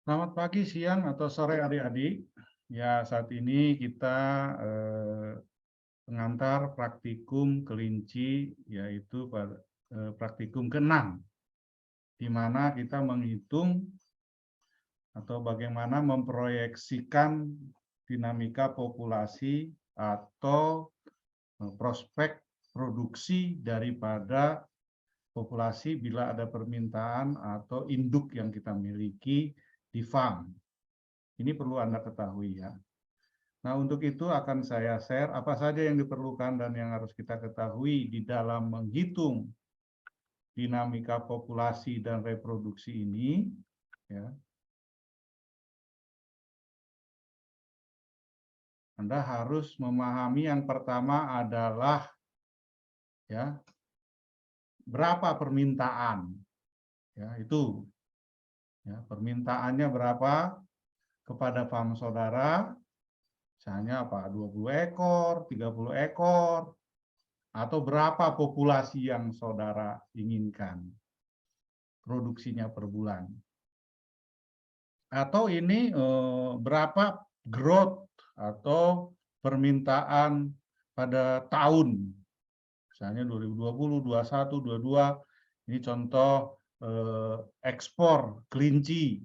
Selamat pagi, siang, atau sore adik-adik. Ya, saat ini kita mengantar praktikum kelinci, yaitu praktikum ke-6, di mana kita menghitung atau bagaimana memproyeksikan dinamika populasi atau prospek produksi daripada populasi bila ada permintaan atau induk yang kita miliki di farm. Ini perlu Anda ketahui ya. Nah, untuk itu akan saya share apa saja yang diperlukan dan yang harus kita ketahui di dalam menghitung dinamika populasi dan reproduksi ini. Ya. Anda harus memahami yang pertama adalah ya, berapa permintaan. Ya, itu. Ya, permintaannya berapa kepada farm saudara, misalnya apa, 20 ekor, 30 ekor, atau berapa populasi yang saudara inginkan produksinya per bulan. Atau ini berapa growth atau permintaan pada tahun, misalnya 2020, 21, 22, ini contoh ekspor kelinci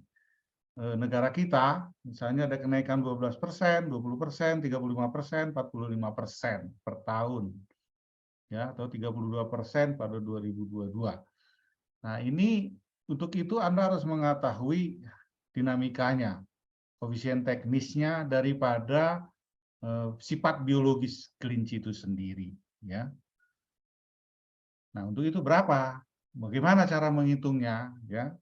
negara kita, misalnya ada kenaikan 12%, 20%, 35%, 45% per tahun, ya, atau 32% pada 2022. Nah, ini untuk itu Anda harus mengetahui dinamikanya, koefisien teknisnya daripada sifat biologis kelinci itu sendiri, ya. Nah, untuk itu berapa? Bagaimana cara menghitungnya, ya?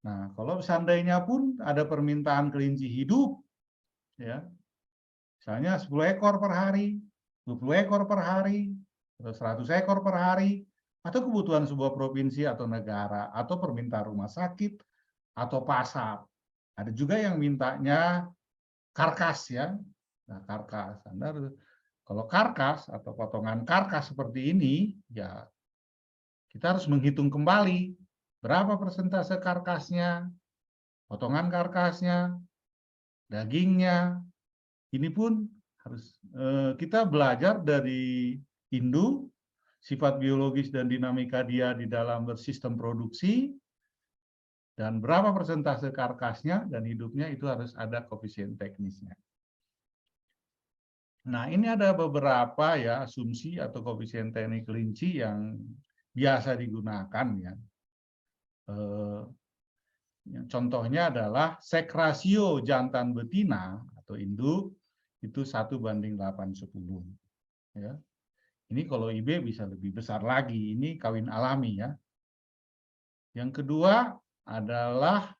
Nah, kalau seandainya pun ada permintaan kelinci hidup, ya, misalnya 10 ekor per hari, 20 ekor per hari, atau 100 ekor per hari, atau kebutuhan sebuah provinsi atau negara, atau permintaan rumah sakit, atau pasar. Ada juga yang mintanya karkas ya. Nah, karkas. Kalau karkas atau potongan karkas seperti ini, ya kita harus menghitung kembali berapa persentase karkasnya, potongan karkasnya, dagingnya. Ini pun harus kita belajar dari Hindu, sifat biologis dan dinamika dia di dalam bersistem produksi, dan berapa persentase karkasnya dan hidupnya itu harus ada koefisien teknisnya. Nah, ini ada beberapa ya asumsi atau koefisien teknik kelinci yang biasa digunakan ya. Contohnya adalah seks rasio jantan betina atau induk itu 1:810. Ya. Ini kalau IB bisa lebih besar lagi, ini kawin alami ya. Yang kedua adalah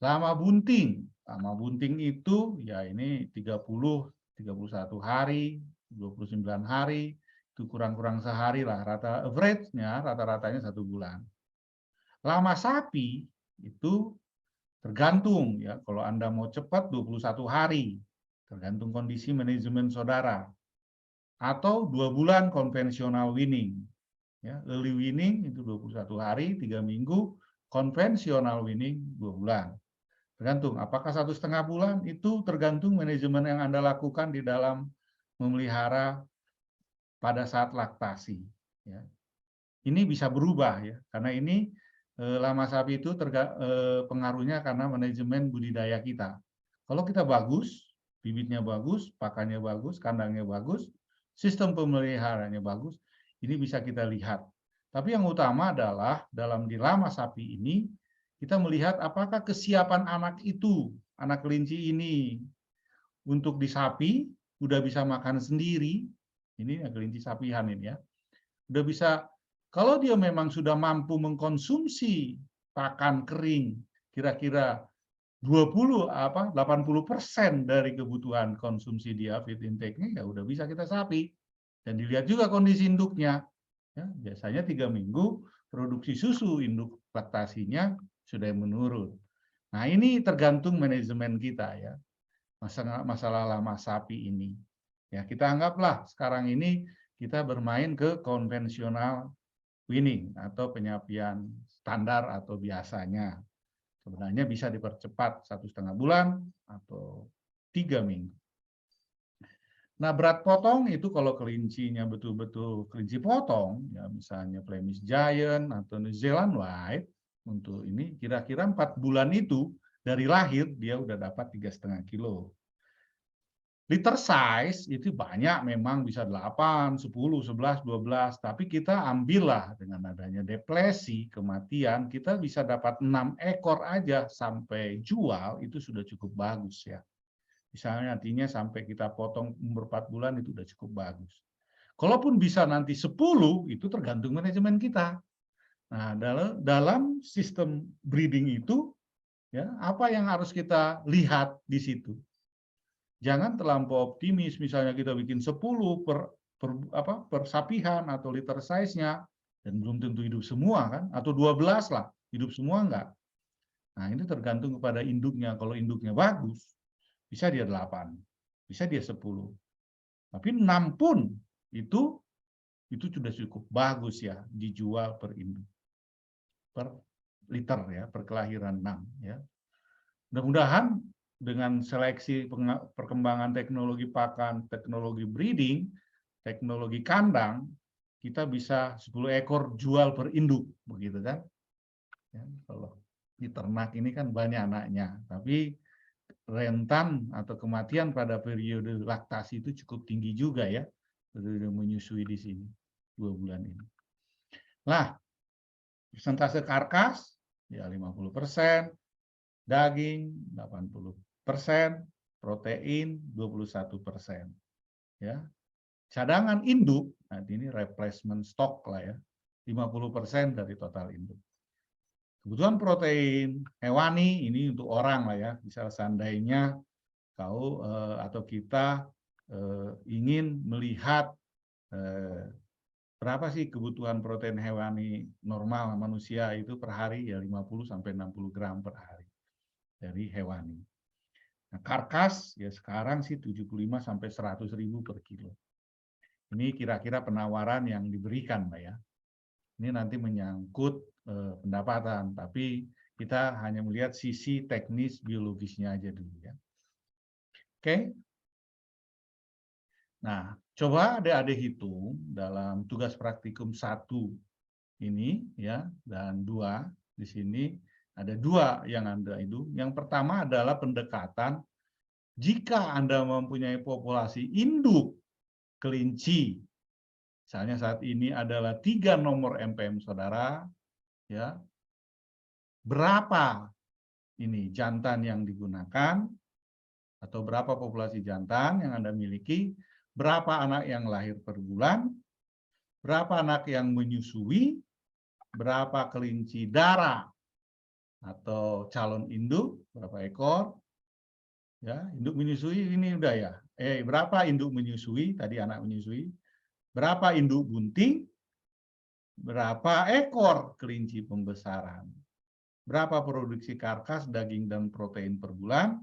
lama bunting. Lama bunting itu ya ini 30, 31 hari, 29 hari, itu kurang-kurang sehari lah. Average-nya, rata-ratanya 1 bulan. Lama sapi itu tergantung ya, kalau Anda mau cepat 21 hari, tergantung kondisi manajemen saudara. Atau 2 bulan konvensional weaning. Ya, early weaning itu 21 hari, 3 minggu, konvensional weaning 2 bulan. Tergantung, apakah 1,5 bulan, itu tergantung manajemen yang Anda lakukan di dalam memelihara pada saat laktasi. Ya. Ini bisa berubah ya, karena ini lama sapi itu pengaruhnya karena manajemen budidaya kita. Kalau kita bagus, bibitnya bagus, pakannya bagus, kandangnya bagus, sistem pemeliharaannya bagus, ini bisa kita lihat. Tapi yang utama adalah dalam di lama sapi ini, kita melihat apakah kesiapan anak itu, anak kelinci ini, untuk di sapi, udah bisa makan sendiri, ini kelinci sapihan ini ya, udah bisa, kalau dia memang sudah mampu mengkonsumsi pakan kering, kira-kira 80% dari kebutuhan konsumsi dia, feed intake-nya, ya udah bisa kita sapi. Dan dilihat juga kondisi induknya. Ya, biasanya 3 minggu produksi susu induk laktasinya sudah menurun. Nah, ini tergantung manajemen kita ya. Masalah lama sapi ini. Ya, kita anggaplah sekarang ini kita bermain ke konvensional weaning atau penyapian standar atau biasanya. Sebenarnya bisa dipercepat 1,5 bulan atau 3 minggu. Nah, berat potong itu kalau kelincinya betul-betul kelinci potong, ya misalnya Flemish Giant atau New Zealand White, untuk ini kira-kira 4 bulan itu dari lahir dia udah dapat 3,5 kilo. Liter size itu banyak, memang bisa 8, 10, 11, 12, tapi kita ambillah dengan adanya depresi, kematian, kita bisa dapat 6 ekor aja sampai jual, itu sudah cukup bagus ya. Misalnya artinya sampai kita potong umur 4 bulan itu udah cukup bagus. Kalaupun bisa nanti 10, itu tergantung manajemen kita. Nah, dalam sistem breeding itu, ya, apa yang harus kita lihat di situ? Jangan terlampau optimis, misalnya kita bikin 10 per sapihan atau liter size-nya, dan belum tentu hidup semua kan, atau 12 lah, hidup semua enggak. Nah, ini tergantung kepada induknya. Kalau induknya bagus, bisa dia 8, bisa dia 10. Tapi 6 pun itu sudah cukup bagus ya, dijual per induk. Per liter ya, per kelahiran 6 ya. Mudah-mudahan dengan seleksi perkembangan teknologi pakan, teknologi breeding, teknologi kandang, kita bisa 10 ekor jual per induk, begitu kan? Ya, kalau di ternak ini kan banyak anaknya, tapi rentan atau kematian pada periode laktasi itu cukup tinggi juga ya, periode menyusui di sini 2 bulan ini. Nah, persentase karkas ya 50%, daging 80%, protein 21%. Ya. Cadangan induk, nah ini replacement stock lah ya, 50% dari total induk. Kebutuhan protein hewani ini untuk orang lah ya, misal seandainya kau atau kita ingin melihat berapa sih kebutuhan protein hewani normal manusia itu per hari, ya 50-60 gram per hari dari hewani. Nah, karkas ya sekarang sih 75-100 ribu per kilo. Ini kira-kira penawaran yang diberikan, Mbak ya. Ini nanti menyangkut pendapatan, tapi kita hanya melihat sisi teknis biologisnya aja dulu ya. Oke. Nah, coba adik-adik hitung dalam tugas praktikum 1 ini ya, dan 2 di sini ada 2 yang Anda itu. Yang pertama adalah pendekatan jika Anda mempunyai populasi induk kelinci, misalnya saat ini adalah 3 nomor MPM saudara, ya, berapa ini jantan yang digunakan, atau berapa populasi jantan yang Anda miliki, berapa anak yang lahir per bulan, berapa anak yang menyusui, berapa kelinci darah atau calon induk, berapa ekor, ya, induk menyusui ini udah ya. Berapa induk menyusui, tadi anak menyusui, berapa induk bunting, berapa ekor kelinci pembesaran, berapa produksi karkas, daging, dan protein per bulan,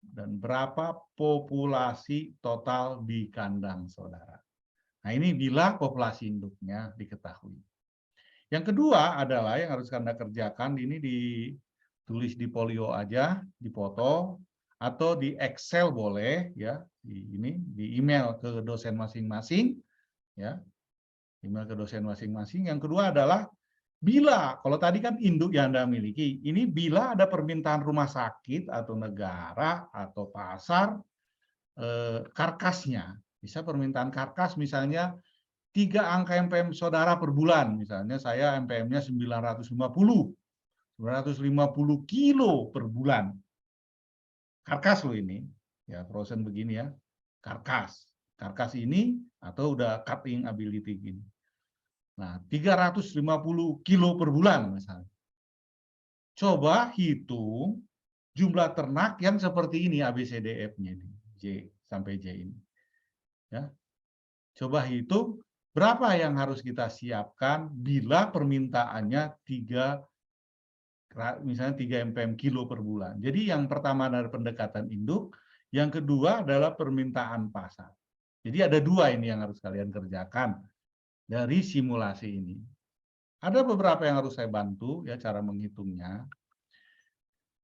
dan berapa populasi total di kandang saudara. Nah, ini bila populasi induknya diketahui. Yang kedua adalah yang harus Anda kerjakan, ini ditulis di folio aja, dipoto, atau di Excel boleh ya, di email ke dosen masing-masing ya. Email ke dosen masing-masing. Yang kedua adalah bila, kalau tadi kan induk yang Anda miliki, ini bila ada permintaan rumah sakit atau negara atau pasar karkasnya, bisa permintaan karkas misalnya 3 angka MPM saudara per bulan, misalnya saya MPM-nya 950 kilo per bulan. Karkas loh ini, ya frozen begini ya, karkas. Karkas ini atau udah cutting ability gini. Nah, 350 kilo per bulan misalnya. Coba hitung jumlah ternak yang seperti ini ABCDF-nya ini, J sampai J ini. Ya. Coba hitung berapa yang harus kita siapkan bila permintaannya misalnya 3 MPM kilo per bulan. Jadi yang pertama adalah pendekatan induk, yang kedua adalah permintaan pasar. Jadi ada 2 ini yang harus kalian kerjakan dari simulasi ini. Ada beberapa yang harus saya bantu ya cara menghitungnya.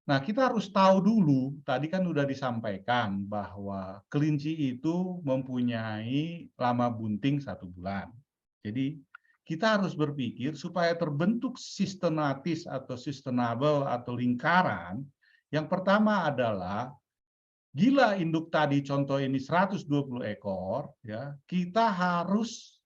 Nah, kita harus tahu dulu, tadi kan sudah disampaikan bahwa kelinci itu mempunyai lama bunting 1 bulan. Jadi, kita harus berpikir supaya terbentuk sistematis atau sustainable atau lingkaran, yang pertama adalah, gila induk tadi contoh ini 120 ekor, ya, kita harus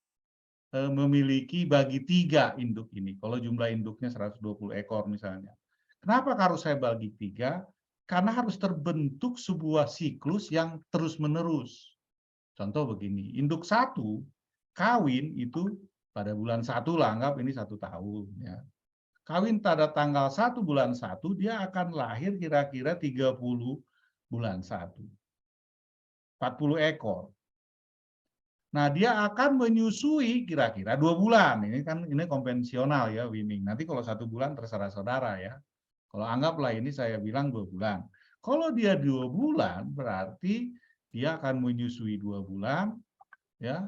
memiliki bagi 3 induk ini. Kalau jumlah induknya 120 ekor misalnya. Kenapa harus saya bagi 3? Karena harus terbentuk sebuah siklus yang terus-menerus. Contoh begini, induk 1 kawin itu pada bulan 1 lah, anggap ini 1 tahun. Ya. Kawin pada tanggal 1 bulan 1, dia akan lahir kira-kira 30 bulan 1. 40 ekor. Nah, dia akan menyusui kira-kira 2 bulan. Ini kan ini konvensional ya, winning. Nanti kalau 1 bulan terserah saudara ya. Kalau anggaplah ini saya bilang 2 bulan. Kalau dia 2 bulan, berarti dia akan menyusui 2 bulan. Ya.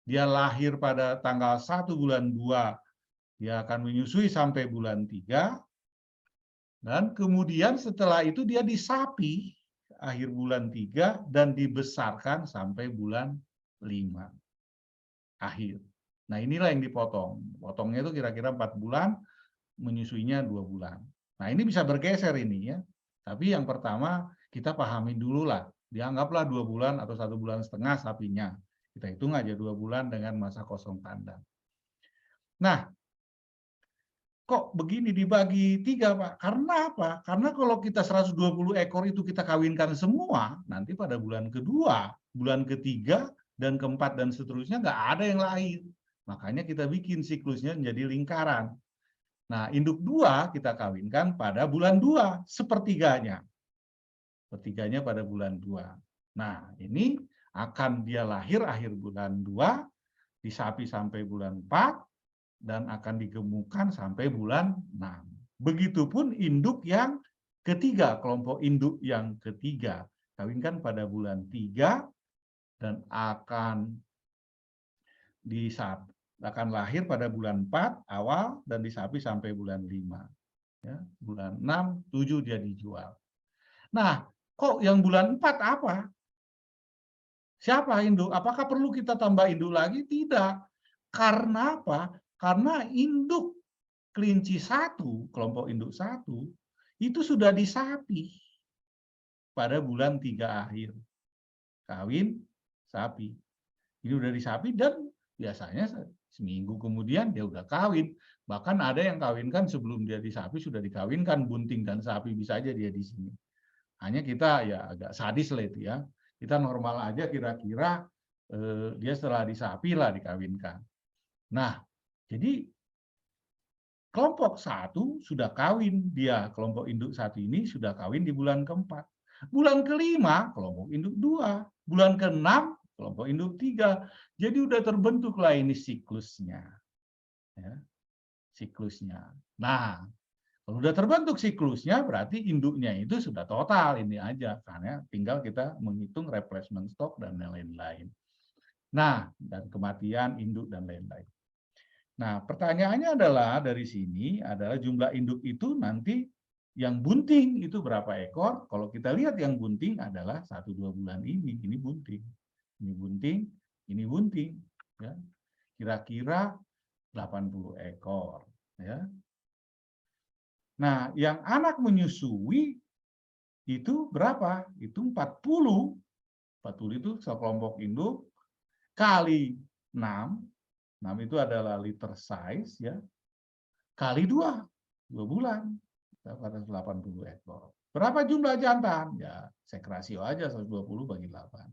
Dia lahir pada tanggal 1 bulan 2, dia akan menyusui sampai bulan 3. Dan kemudian setelah itu dia disapi akhir bulan 3 dan dibesarkan sampai bulan 5. Akhir. Nah, inilah yang dipotong. Potongnya itu kira-kira 4 bulan, menyusuinya 2 bulan. Nah, ini bisa bergeser ini ya. Tapi yang pertama kita pahami dulu lah. Dianggaplah 2 bulan atau 1 bulan setengah sapinya. Kita hitung aja 2 bulan dengan masa kosong kandang. Nah, kok begini dibagi 3, Pak? Karena apa? Karena kalau kita 120 ekor itu kita kawinkan semua, nanti pada bulan kedua, bulan ketiga, dan keempat dan seterusnya nggak ada yang lahir. Makanya kita bikin siklusnya menjadi lingkaran. Nah, induk 2 kita kawinkan pada bulan 2, sepertiganya. Sepertiganya pada bulan 2. Nah, ini akan dia lahir akhir bulan 2, disapi sampai bulan 4, dan akan digemukkan sampai bulan 6. Begitupun induk yang ketiga, kelompok induk yang ketiga. Kawinkan pada bulan 3, dan akan lahir pada bulan 4 awal dan disapi sampai bulan 5. Ya, bulan 6, 7 dia dijual. Nah, kok yang bulan 4 apa? Siapa induk? Apakah perlu kita tambah induk lagi? Tidak. Karena apa? Karena induk kelinci 1, kelompok induk 1, itu sudah disapi pada bulan 3 akhir. Kawin, sapi. Ini udah disapi dan biasanya seminggu kemudian dia udah kawin. Bahkan ada yang kawinkan sebelum dia disapi sudah dikawinkan bunting dan sapi, bisa aja dia di sini. Hanya kita ya agak sadis lah itu ya. Kita normal aja kira-kira dia setelah disapi lah dikawinkan. Nah, jadi kelompok 1 sudah kawin dia, kelompok induk 1 ini sudah kawin di bulan keempat. Bulan kelima kelompok induk 2, bulan keenam kelompok induk 3. Jadi udah terbentuklah ini siklusnya. Ya, siklusnya. Nah, kalau udah terbentuk siklusnya berarti induknya itu sudah total ini aja, karena tinggal kita menghitung replacement stock dan lain-lain. Nah, dan kematian induk dan lain-lain. Nah, pertanyaannya adalah dari sini adalah jumlah induk itu nanti yang bunting itu berapa ekor? Kalau kita lihat yang bunting adalah 1-2 bulan ini bunting. Ini bunting, ini bunting. Ya. Kira-kira 80 ekor. Ya. Nah, yang anak menyusui itu berapa? Itu 40. 40 itu sekelompok induk kali 6. 6 itu adalah liter size ya. Kali 2 bulan. 480 ekor. Berapa jumlah jantan? Ya, sek rasio aja 120 bagi 8.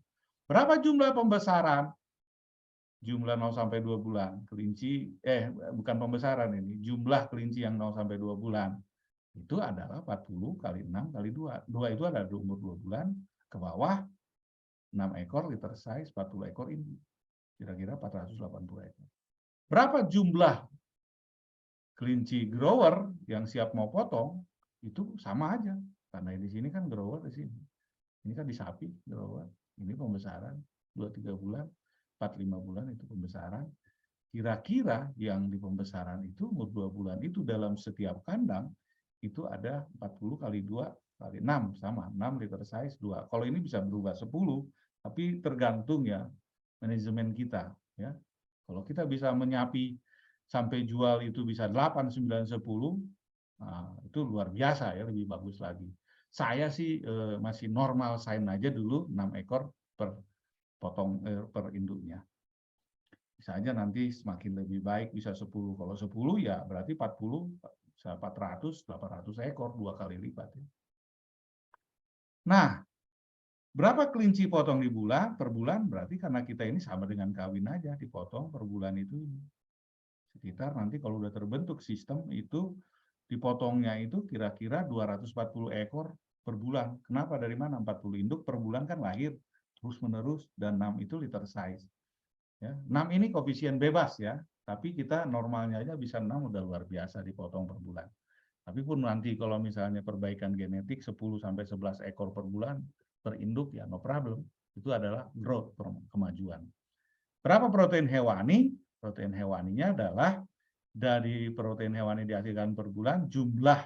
Berapa jumlah pembesaran? Jumlah 0 sampai 2 bulan. Kelinci bukan pembesaran ini, jumlah kelinci yang 0 sampai 2 bulan. Itu adalah 40 kali 6 kali 2. 2 itu adalah umur 2 bulan ke bawah 6 ekor liter size, 40 ekor ini. Kira-kira 480 ekor. Berapa jumlah kelinci grower yang siap mau potong? Itu sama aja. Karena di sini kan grower di sini. Ini kan di sapi grower. Ini pembesaran 2-3 bulan, 4-5 bulan itu pembesaran. Kira-kira yang di pembesaran itu umur 2 bulan itu dalam setiap kandang itu ada 40 kali 2 kali 6, sama 6 liter size 2. Kalau ini bisa berubah 10, tapi tergantung ya manajemen kita ya. Kalau kita bisa menyapi sampai jual itu bisa 8, 9, 10, nah, itu luar biasa ya, lebih bagus lagi. Saya sih masih normal sign aja dulu 6 ekor per per induknya. Bisa aja nanti semakin lebih baik bisa 10. Kalau 10 ya berarti 40, 400, 800 ekor, 2 kali lipat. Ya. Nah, berapa kelinci potong di bulan per bulan? Berarti karena kita ini sama dengan kawin aja, dipotong per bulan itu sekitar nanti kalau udah terbentuk sistem itu dipotongnya itu kira-kira 240 ekor per bulan. Kenapa? Dari mana? 40 induk per bulan kan lahir terus-menerus, dan 6 itu liter size. Ya, 6 ini koefisien bebas ya, tapi kita normalnya aja bisa 6, udah luar biasa dipotong per bulan. Tapi pun nanti kalau misalnya perbaikan genetik 10-11 ekor per bulan per induk ya no problem. Itu adalah growth, kemajuan. Berapa protein hewani? Protein hewaninya adalah dari protein hewani dihasilkan per bulan, jumlah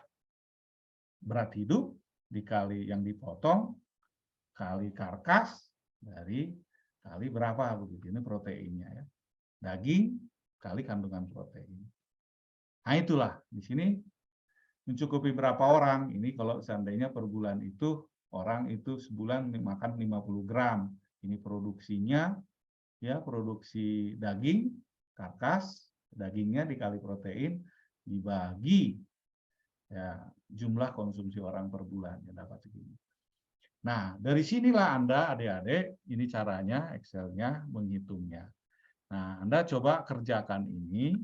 berat hidup dikali yang dipotong, kali karkas, dari kali berapa, begitu. Ini proteinnya ya. Daging kali kandungan protein. Nah itulah, di sini mencukupi berapa orang. Ini kalau seandainya per bulan itu, orang itu sebulan makan 50 gram. Ini produksinya, ya produksi daging, karkas, dagingnya dikali protein, dibagi ya jumlah konsumsi orang per bulan, ya dapat segini. Nah, dari sinilah Anda adik-adik, ini caranya Excel-nya menghitungnya. Nah, Anda coba kerjakan ini,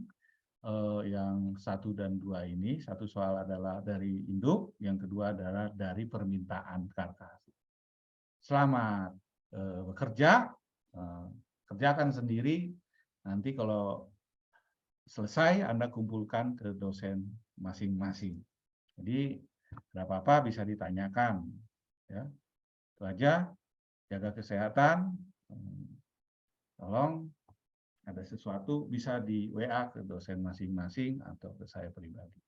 yang 1 dan 2 ini. Satu soal adalah dari induk, yang kedua adalah dari permintaan karkas. Selamat bekerja, kerjakan sendiri. Nanti kalau selesai Anda kumpulkan ke dosen masing-masing. Jadi ada apa-apa bisa ditanyakan. Ya, itu aja. Jaga kesehatan. Tolong ada sesuatu bisa di WA ke dosen masing-masing atau ke saya pribadi.